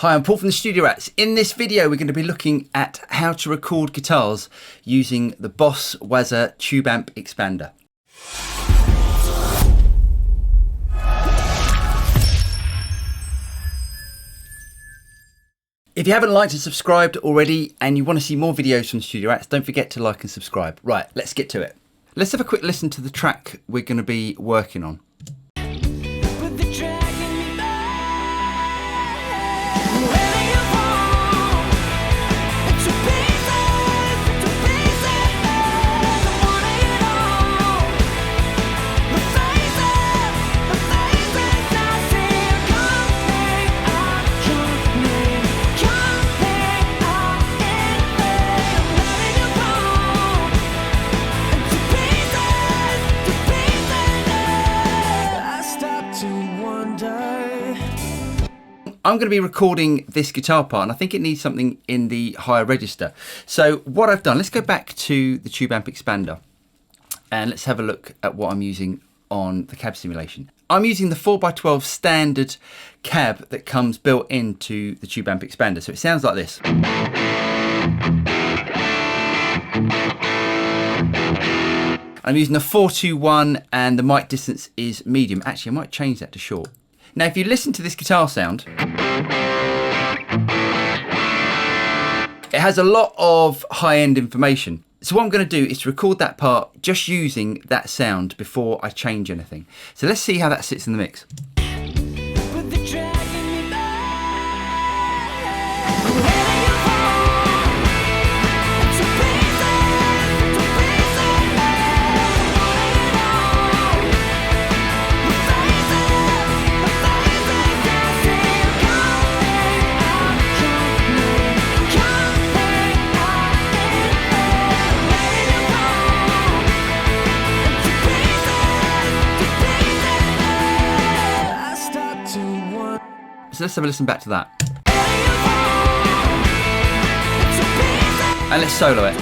Hi, I'm Paul from the Studio Rats. In this video, we're going to be looking at how to record guitars using the Boss WAZA Tube Amp Expander. If you haven't liked and subscribed already and you want to see more videos from Studio Rats, don't forget to like and subscribe. Right, let's get to it. Let's have a quick listen to the track we're going to be working on. I'm going to be recording this guitar part and I think it needs something in the higher register. So what I've done, let's go back to the Tube Amp Expander and let's have a look at what I'm using on the cab simulation. I'm using the 4x12 standard cab that comes built into the Tube Amp Expander. So it sounds like this. I'm using a 421 and the mic distance is medium. Actually, I might change that to short. Now, if you listen to this guitar sound, it has a lot of high-end information. So what I'm going to do is to record that part just using that sound before I change anything. So let's see how that sits in the mix. So let's have a listen back to that. And let's solo it.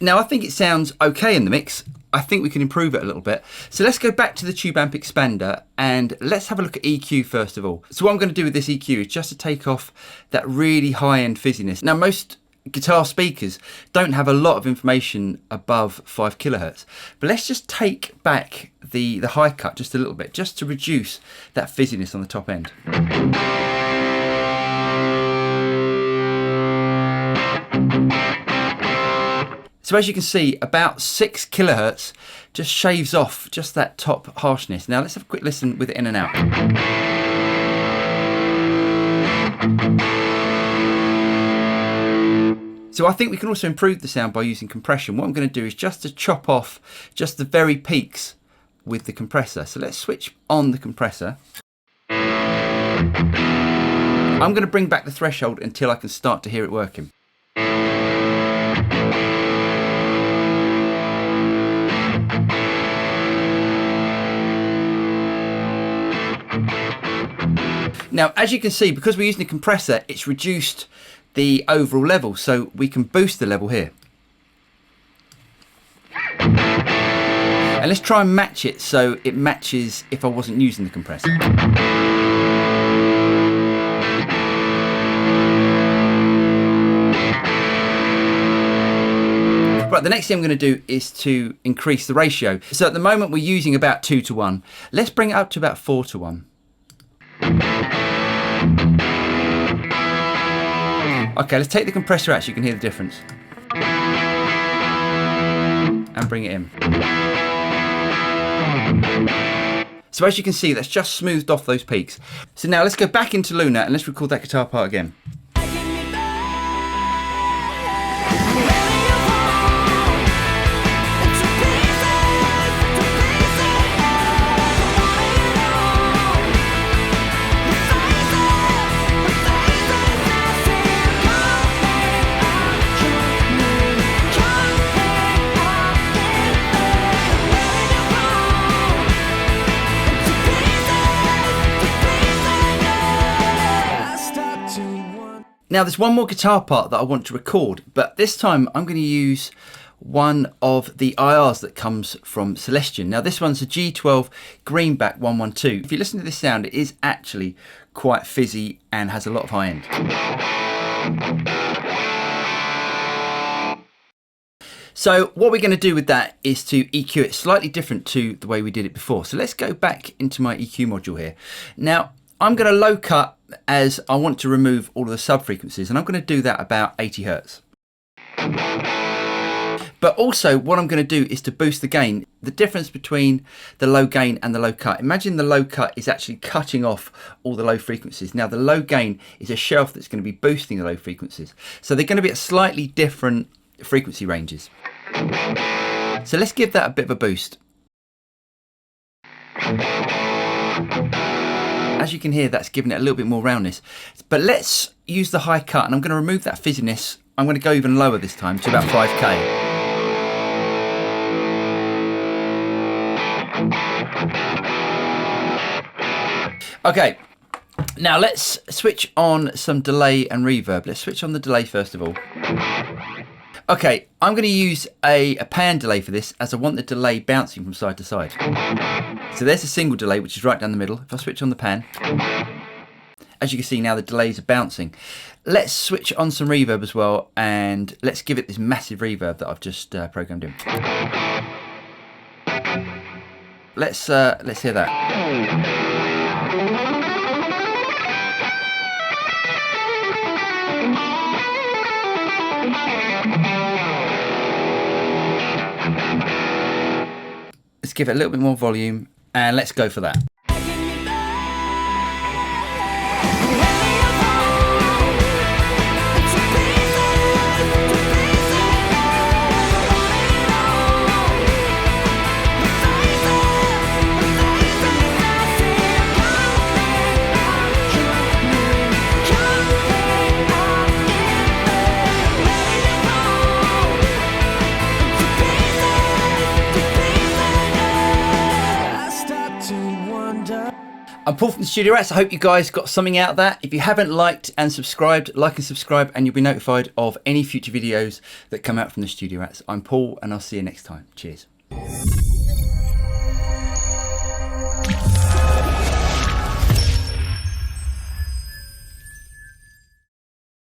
Now I think it sounds okay in the mix. I think we can improve it a little bit. So let's go back to the Tube Amp Expander and let's have a look at EQ first of all. So what I'm going to do with this EQ is just to take off that really high-end fizziness. Now most guitar speakers don't have a lot of information above 5 kilohertz, but let's just take back the high cut just a little bit, just to reduce that fizziness on the top end. So as you can see, about 6 kilohertz just shaves off just that top harshness. Now let's have a quick listen with it in and out. So I think we can also improve the sound by using compression. What I'm going to do is just to chop off just the very peaks with the compressor. So let's switch on the compressor. I'm going to bring back the threshold until I can start to hear it working. Now, as you can see, because we're using the compressor, it's reduced the overall level, so we can boost the level here. And let's try and match it so it matches if I wasn't using the compressor. Right, the next thing I'm going to do is to increase the ratio. So at the moment we're using about 2:1. Let's bring it up to about 4:1. Okay, let's take the compressor out so you can hear the difference. And bring it in. So as you can see, that's just smoothed off those peaks. So now let's go back into Luna and let's record that guitar part again. Now there's one more guitar part that I want to record, but this time I'm going to use one of the IRs that comes from Celestion. Now this one's a G12 Greenback 112. If you listen to this sound, it is actually quite fizzy and has a lot of high end. So what we're going to do with that is to EQ it slightly different to the way we did it before. So let's go back into my EQ module here. Now I'm going to low cut as I want to remove all of the sub frequencies, and I'm going to do that about 80 Hertz. But also what I'm going to do is to boost the gain. The difference between the low gain and the low cut. Imagine the low cut is actually cutting off all the low frequencies. Now the low gain is a shelf that's going to be boosting the low frequencies. So they're going to be at slightly different frequency ranges. So let's give that a bit of a boost. As you can hear, that's giving it a little bit more roundness. But let's use the high cut, and I'm going to remove that fizziness. I'm going to go even lower this time to about 5K. Okay, now let's switch on some delay and reverb. Let's switch on the delay first of all. Okay, I'm going to use a pan delay for this, as I want the delay bouncing from side to side. So there's a single delay, which is right down the middle. If I switch on the pan, as you can see now, the delays are bouncing. Let's switch on some reverb as well, and let's give it this massive reverb that I've just programmed in. Let's hear that. Let's give it a little bit more volume, and let's go for that. I'm Paul from the Studio Rats. I hope you guys got something out of that. If you haven't liked and subscribed, like and subscribe, and you'll be notified of any future videos that come out from the Studio Rats. I'm Paul, and I'll see you next time. Cheers.